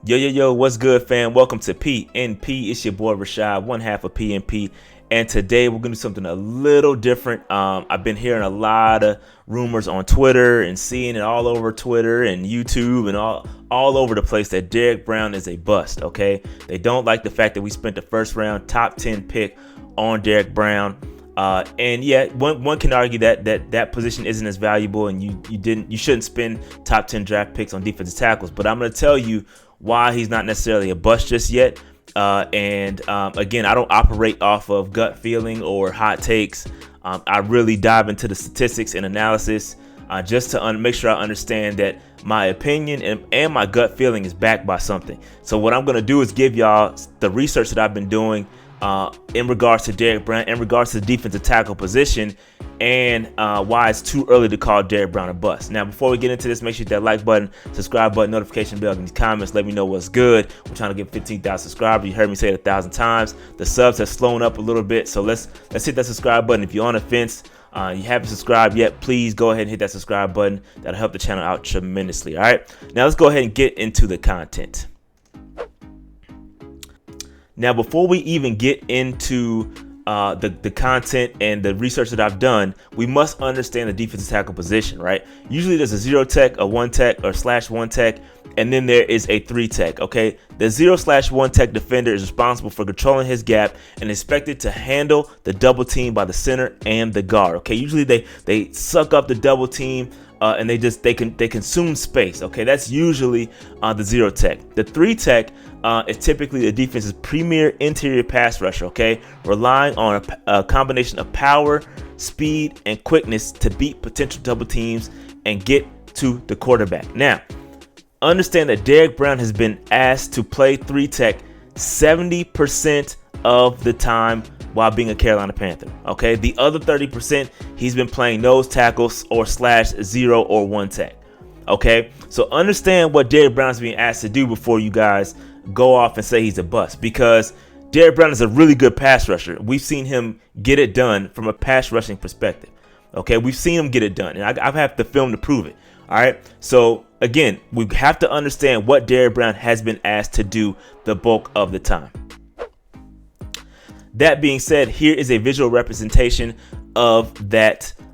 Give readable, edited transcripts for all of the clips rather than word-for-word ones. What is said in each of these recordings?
Yo, what's good, fam? Welcome to PNP. It's your boy Rashad, one half of PNP. And today we're gonna do something a little different. I've been hearing a lot of rumors on Twitter and seeing it all over Twitter and YouTube and all over the place that Derrick Brown is a bust. Okay, they don't like the fact that we spent the first round top 10 pick on Derrick Brown. And yeah, one can argue that position isn't as valuable, and you shouldn't spend top 10 draft picks on defensive tackles. But I'm gonna tell you why he's not necessarily a bust just yet. Again, I don't operate off of gut feeling or hot takes. I really dive into the statistics and analysis just to make sure I understand that my opinion and my gut feeling is backed by something. So what I'm going to do is give y'all the research that I've been doing in regards to Derrick Brown, in regards to the defensive tackle position, and why it's too early to call Derrick Brown a bust. Now, before we get into this, make sure you hit that like button, subscribe button, notification bell, and comments. Let me know what's good. We're trying to get 15,000 subscribers. You heard me say it 1,000 times. The subs have slowed up a little bit, so let's hit that subscribe button. If you're on the fence, you haven't subscribed yet, please go ahead and hit that subscribe button. That'll help the channel out tremendously. All right, now let's go ahead and get into the content. Now, before we even get into the content and the research that I've done, we must understand the defensive tackle position, right? Usually there's a 0 tech, a 1 tech, or /1 tech, and then there is a 3 tech, okay? The 0/1 tech defender is responsible for controlling his gap and expected to handle the double team by the center and the guard, okay? Usually they suck up the double team and they consume space, okay? That's usually the 0 tech. The 3 tech is typically the defense's premier interior pass rusher, okay? Relying on a combination of power, speed, and quickness to beat potential double teams and get to the quarterback. Now, understand that Derrick Brown has been asked to play 3 tech 70% of the time while being a Carolina Panther, okay? The other 30%, he's been playing nose tackles or /0 or 1 tech, okay? So understand what Derrick Brown's being asked to do before you guys go off and say he's a bust, because Derrick Brown is a really good pass rusher. We've seen him get it done from a pass rushing perspective, okay? We've seen him get it done, and I have the film to prove it, all right? So again, we have to understand what Derrick Brown has been asked to do the bulk of the time. That being said, here is a visual representation of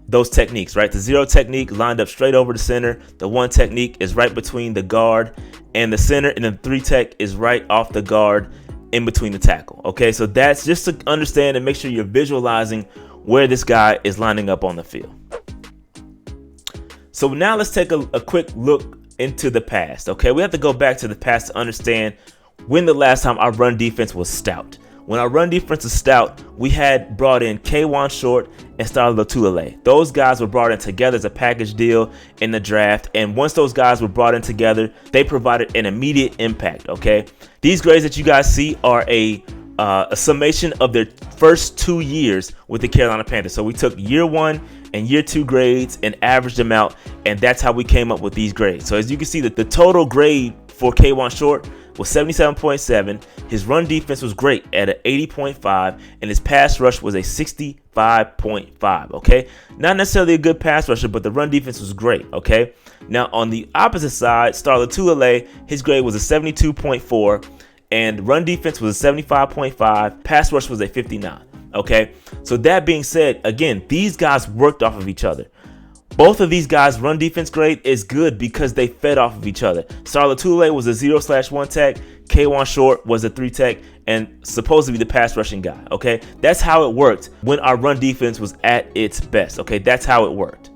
those techniques, right? The 0 technique lined up straight over the center. The 1 technique is right between the guard and the center, and then 3 tech is right off the guard in between the tackle. Okay, so that's just to understand and make sure you're visualizing where this guy is lining up on the field. So now let's take a quick look into the past. Okay, we have to go back to the past to understand when the last time our run defense was stout. When our run defense is stout, we had brought in K'Wan Short and Star Lotulelei. Those guys were brought in together as a package deal in the draft, and once those guys were brought in together, they provided an immediate impact, okay? These grades that you guys see are a summation of their first 2 years with the Carolina Panthers. So we took year 1 and year 2 grades and averaged them out, and that's how we came up with these grades. So as you can see, that the total grade for K'Wan Short was 77.7. His run defense was great at an 80.5, and his pass rush was a 65.5. Okay, not necessarily a good pass rusher, but the run defense was great. Okay, now on the opposite side, Star Lotulelei, his grade was a 72.4, and run defense was a 75.5. Pass rush was a 59. Okay, so that being said, again, these guys worked off of each other. Both of these guys' run defense grade is good because they fed off of each other. Star Lotulelei was a 0/1 tech, K'Wan Short was a 3 tech, and supposed to be the pass rushing guy, okay? That's how it worked when our run defense was at its best, okay? That's how it worked.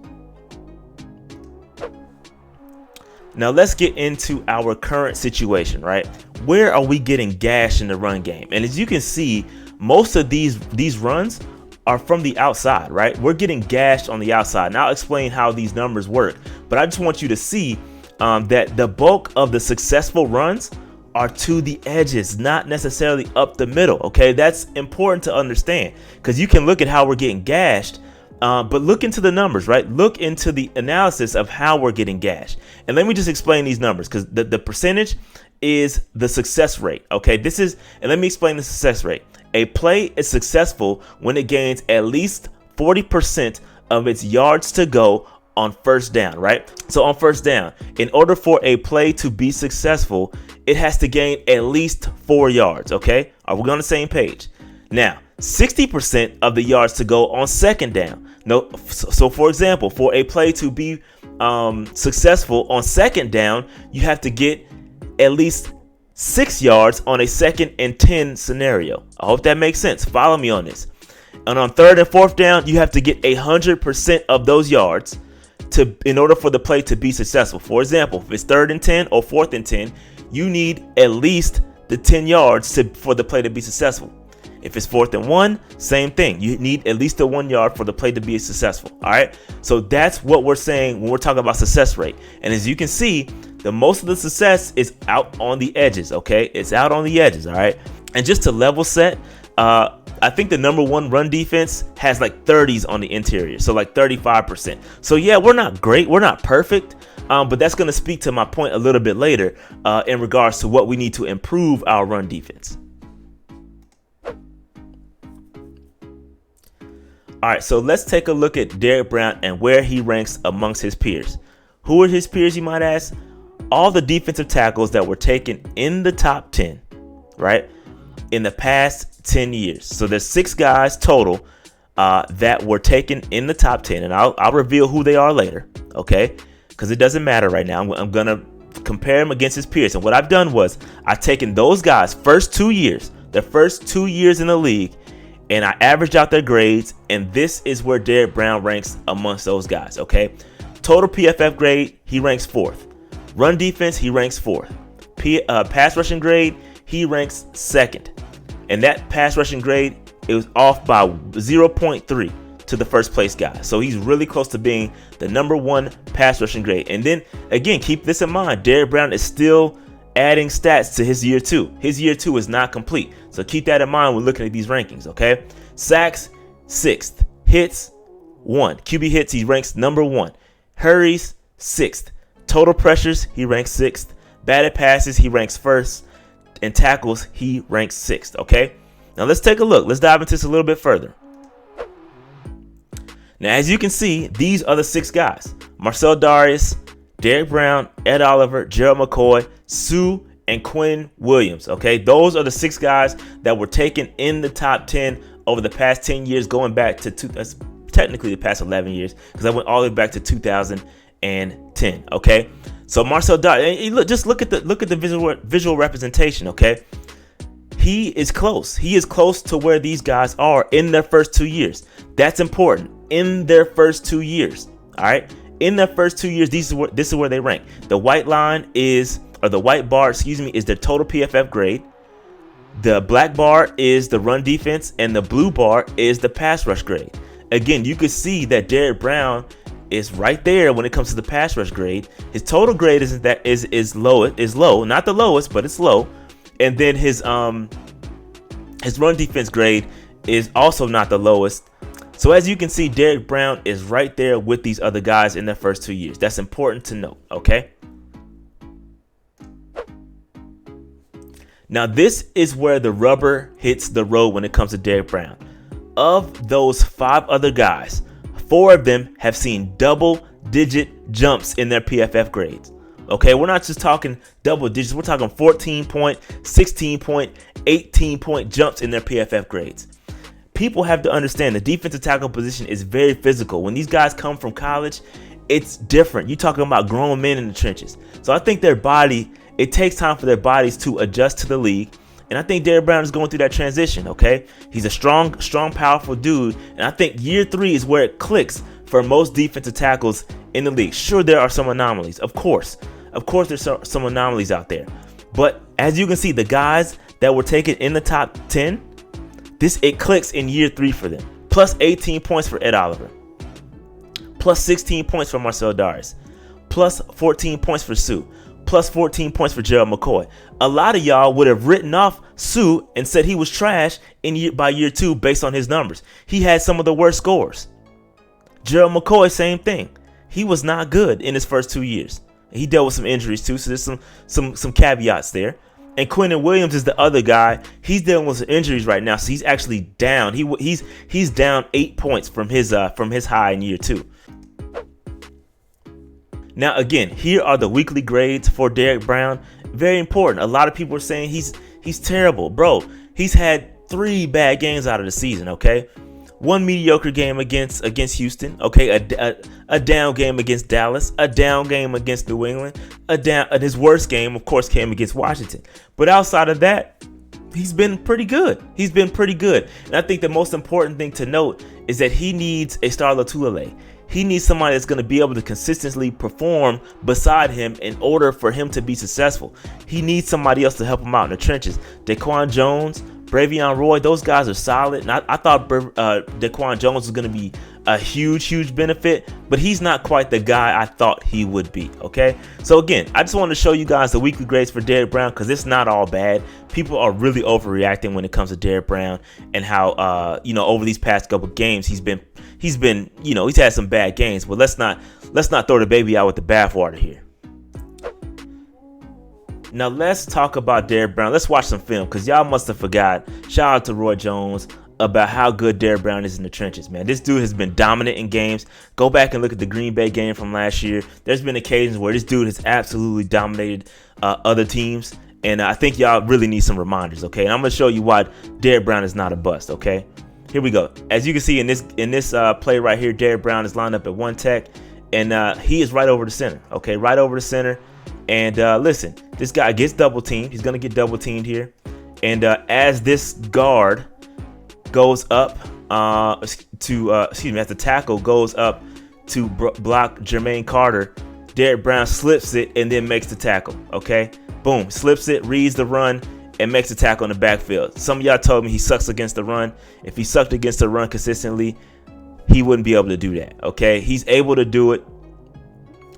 Now let's get into our current situation, right? Where are we getting gashed in the run game? And as you can see, most of these runs are from the outside, right? We're getting gashed on the outside. Now I'll explain how these numbers work, but I just want you to see that the bulk of the successful runs are to the edges, not necessarily up the middle, okay? That's important to understand, because you can look at how we're getting gashed, but look into the numbers, right? Look into the analysis of how we're getting gashed. And let me just explain these numbers, because the percentage is the success rate, okay? And let me explain the success rate. A play is successful when it gains at least 40% of its yards to go on first down, right? So on first down, in order for a play to be successful, it has to gain at least 4 yards, okay? Are we on the same page? Now, 60% of the yards to go on second down. No, so for example, for a play to be successful on second down, you have to get at least 6 yards on a 2nd and 10 scenario. I hope that makes sense. Follow me on this. And on third and fourth down, you have to get 100% of those yards in order for the play to be successful. For example, if it's 3rd and 10 or 4th and 10, you need at least the 10 yards for the play to be successful. If it's 4th and 1, same thing. You need at least the 1 yard for the play to be successful. All right. So that's what we're saying when we're talking about success rate. And as you can see, the most of the success is out on the edges. OK, it's out on the edges. All right. And just to level set, I think the number 1 run defense has like 30s on the interior. So like 35%. So yeah, we're not great. We're not perfect. But that's going to speak to my point a little bit later in regards to what we need to improve our run defense. All right, so let's take a look at Derrick Brown and where he ranks amongst his peers. Who are his peers, you might ask? All the defensive tackles that were taken in the top 10, right, in the past 10 years. So there's 6 guys total that were taken in the top 10, and I'll reveal who they are later, okay, because it doesn't matter right now. I'm going to compare him against his peers. And what I've done was I've taken those guys' first 2 years, their first 2 years in the league, and I averaged out their grades, and this is where Derrick Brown ranks amongst those guys, okay? Total PFF grade, he ranks 4th. Run defense, he ranks 4th. Pass rushing grade, he ranks 2nd. And that pass rushing grade, it was off by 0.3 to the first place guy. So he's really close to being the number 1 pass rushing grade. And then, again, keep this in mind, Derrick Brown is still adding stats to his year 2. His year 2 is not complete. So keep that in mind when looking at these rankings, okay? Sacks, 6th. Hits, 1. QB hits, he ranks number 1. Hurries, 6th. Total pressures, he ranks 6th. Batted passes, he ranks 1st. And tackles, he ranks 6th, okay? Now let's take a look. Let's dive into this a little bit further. Now, as you can see, these are the 6 guys. Marcel Darius, Derrick Brown, Ed Oliver, Gerald McCoy, Sue, and Quinn Williams. Okay, those are the 6 guys that were taken in the top 10 over the past 10 years, going back to that's technically the past 11 years, because I went all the way back to 2010. Okay, so Marcel Darius, just look at the visual representation. Okay, he is close. He is close to where these guys are in their first 2 years. That's important. In their first 2 years. All right. In their first 2 years, this is where they rank. The white line is, or the white bar, is the total PFF grade. The black bar is the run defense, and the blue bar is the pass rush grade. Again, you can see that Derrick Brown is right there when it comes to the pass rush grade. His total grade is low, not the lowest, but it's low. And then his run defense grade is also not the lowest. So as you can see, Derrick Brown is right there with these other guys in their first 2 years. That's important to note, okay? Now, this is where the rubber hits the road when it comes to Derrick Brown. Of those 5 other guys, 4 of them have seen double-digit jumps in their PFF grades. Okay, we're not just talking double digits. We're talking 14-point, 16-point, 18-point jumps in their PFF grades. People have to understand the defensive tackle position is very physical. When these guys come from college, it's different. You're talking about grown men in the trenches. So I think it takes time for their bodies to adjust to the league. And I think Derrick Brown is going through that transition, okay? He's a strong, powerful dude. And I think year 3 is where it clicks for most defensive tackles in the league. Sure, there are some anomalies, of course. Of course, there's some anomalies out there. But as you can see, the guys that were taken in the top 10, it clicks in year 3 for them. Plus 18 points for Ed Oliver. Plus 16 points for Marcel Darius. Plus 14 points for Sue. Plus 14 points for Gerald McCoy. A lot of y'all would have written off Sue and said he was trash by year 2 based on his numbers. He had some of the worst scores. Gerald McCoy, same thing. He was not good in his first 2 years. He dealt with some injuries too, so there's some caveats there. And Quinn Williams is the other guy. He's dealing with some injuries right now, so he's actually down. He's down 8 points from his high in year 2. Now, again, here are the weekly grades for Derrick Brown. Very important. A lot of people are saying he's terrible. Bro, he's had 3 bad games out of the season, okay? 1 mediocre game against Houston, okay? A down game against Dallas, a down game against New England, his worst game, of course, came against Washington. But outside of that, he's been pretty good. And I think the most important thing to note is that he needs a Star Lotulelei. He needs somebody that's going to be able to consistently perform beside him in order for him to be successful. He needs somebody else to help him out in the trenches. Daquan Jones, Bravion Roy, those guys are solid. And I thought Daquan Jones was going to be a huge benefit, but he's not quite the guy I thought he would be, okay? So again, I just wanted to show you guys the weekly grades for Derrick Brown because it's not all bad. People are really overreacting when it comes to Derrick Brown and how, over these past couple games, he's had some bad games, but let's not throw the baby out with the bathwater here. Now let's talk about Derrick Brown. Let's watch some film because y'all must have forgot. Shout out to Roy Jones about how good Derrick Brown is in the trenches, man. This dude has been dominant in games. Go back and look at the Green Bay game from last year. There's been occasions where this dude has absolutely dominated other teams, and I think y'all really need some reminders, okay? And I'm gonna show you why Derrick Brown is not a bust, okay? Here we go. As you can see in this play right here, Derrick Brown is lined up at 1 tech, and he is right over the center, okay? Right over the center. And listen, this guy gets double teamed. He's gonna get double teamed here, and as this guard goes up as the tackle goes up to block Jermaine Carter, Derrick Brown slips it and then makes the tackle, okay? Boom, slips it, reads the run, and makes the tackle in the backfield. Some of y'all told me he sucks against the run. If he sucked against the run consistently, he wouldn't be able to do that, okay? He's able to do it.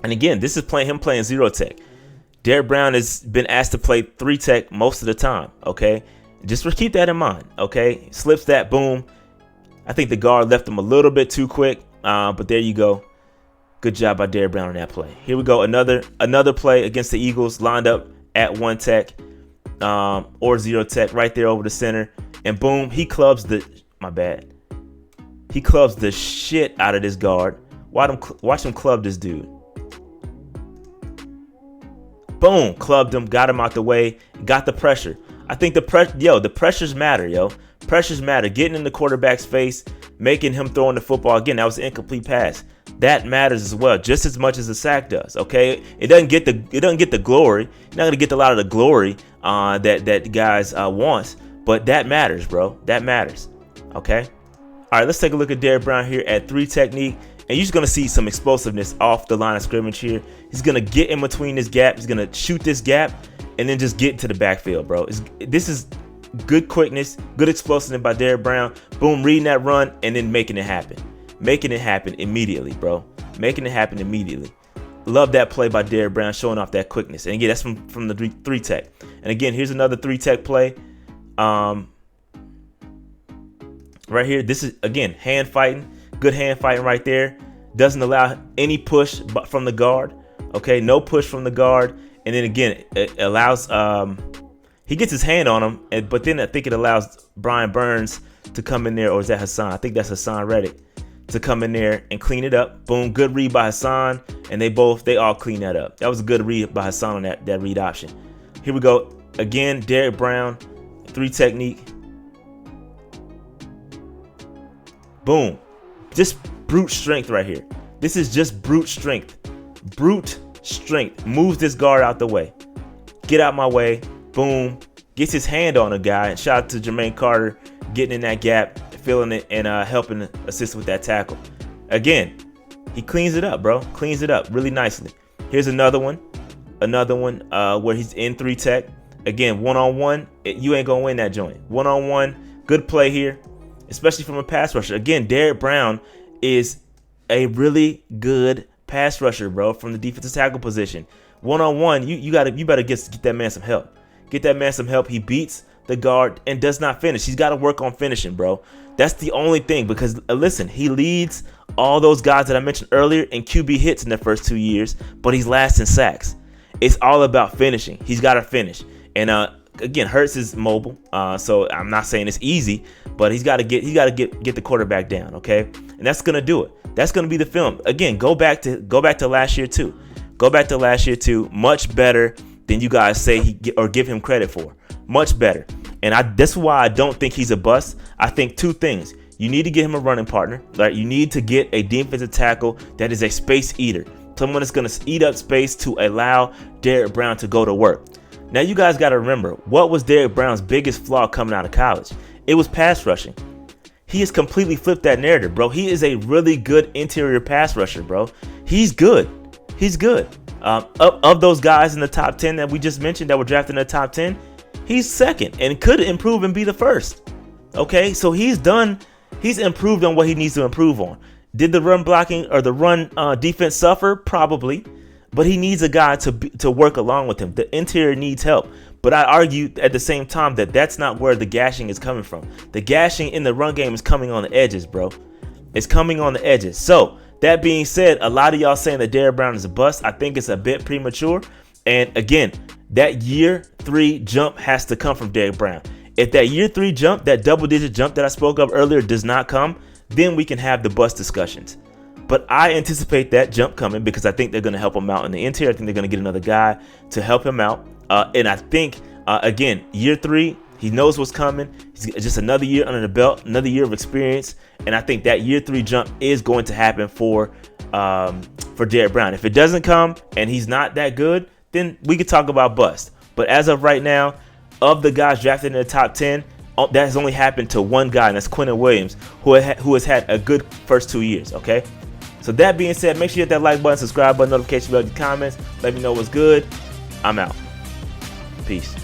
And again, this is him playing 0 tech. Derrick Brown has been asked to play 3 tech most of the time, okay? Just keep that in mind, okay? Slips that, boom. I think the guard left him a little bit too quick, but there you go. Good job by Derrick Brown on that play. Here we go, another play against the Eagles, lined up at 1 tech or 0 tech, right there over the center, and boom, he clubs the shit out of this guard. Watch him club this dude. Boom, clubbed him, got him out the way, got the pressure. I think the pressures matter, yo. Pressures matter. Getting in the quarterback's face, making him throwing the football. Again, that was an incomplete pass. That matters as well, just as much as the sack does. Okay, it doesn't get the glory. You're not gonna get a lot of the glory that guys want, but that matters, bro. That matters. Okay. All right, let's take a look at Derrick Brown here at 3 technique. And you're just going to see some explosiveness off the line of scrimmage here. He's going to get in between this gap. He's going to shoot this gap and then just get into the backfield, bro. This is good quickness, good explosiveness by Derrick Brown. Boom, reading that run and then making it happen. Making it happen immediately, bro. Making it happen immediately. Love that play by Derrick Brown, showing off that quickness. And again, that's from the 3 tech. And again, here's another 3 tech play. Right here, this is, again, hand fighting. Good hand fighting right there. Doesn't allow any push from the guard. Okay, no push from the guard. And then again, it allows he gets his hand on him, but then I think it allows Brian Burns to come in there, or is that Hassan? I think that's Hassan Reddick, to come in there and clean it up. Boom, good read by Hassan, and they all clean that up. That was a good read by Hassan on that read option. Here we go again, Derrick Brown, 3 technique. Boom. Just brute strength right here. This is just brute strength. Brute strength. Moves this guard out the way. Get out my way. Boom. Gets his hand on a guy. And shout out to Jermaine Carter getting in that gap, feeling it, and helping assist with that tackle. Again, he cleans it up, bro. Cleans it up really nicely. Here's another one. Where he's in 3 tech. Again, one-on-one. You ain't going to win that joint. One-on-one. Good play here, especially from a pass rusher. Again, Derrick Brown is a really good pass rusher, bro, from the defensive tackle position. One-on-one, you better get that man some help. Get that man some help. He beats the guard and does not finish. He's got to work on finishing, bro. That's the only thing, because listen, he leads all those guys that I mentioned earlier in QB hits in the first 2 years, but he's last in sacks. It's all about finishing. He's got to finish. And again, Hurts is mobile, so I'm not saying it's easy, but he's got to get the quarterback down, okay? And that's gonna do it. That's gonna be the film. Again, go back to last year too. Go back to last year too. Much better than you guys say or give him credit for. Much better. And that's why I don't think he's a bust. I think two things. You need to get him a running partner. Right? You need to get a defensive tackle that is a space eater. Someone that's going to eat up space to allow Derrick Brown to go to work. Now, you guys got to remember, what was Derrick Brown's biggest flaw coming out of college? It was pass rushing. He has completely flipped that narrative, bro. He is a really good interior pass rusher, bro. He's good. He's good. Of those guys in the top 10 that we just mentioned that were drafted in the top 10, he's second and could improve and be the first. Okay, so he's improved on what he needs to improve on. Did the run blocking or the run defense suffer? Probably. But he needs a guy to work along with him. The interior needs help. But I argue at the same time that that's not where the gashing is coming from. The gashing in the run game is coming on the edges, bro. It's coming on the edges. So, that being said, a lot of y'all saying that Derrick Brown is a bust. I think it's a bit premature. And again, that year 3 jump has to come from Derrick Brown. If that year 3 jump, that double-digit jump that I spoke of earlier does not come, then we can have the bust discussions. But I anticipate that jump coming because I think they're going to help him out in the interior. I think they're going to get another guy to help him out. And I think, again, year 3, he knows what's coming. He's just another year under the belt, another year of experience. And I think that year 3 jump is going to happen for Derrick Brown. If it doesn't come and he's not that good, then we could talk about bust. But as of right now, of the guys drafted in the top 10, that has only happened to one guy, and that's Quentin Williams, who has had a good first 2 years, okay? So that being said, make sure you hit that like button, subscribe button, notification bell, comments. Let me know what's good. I'm out. Peace.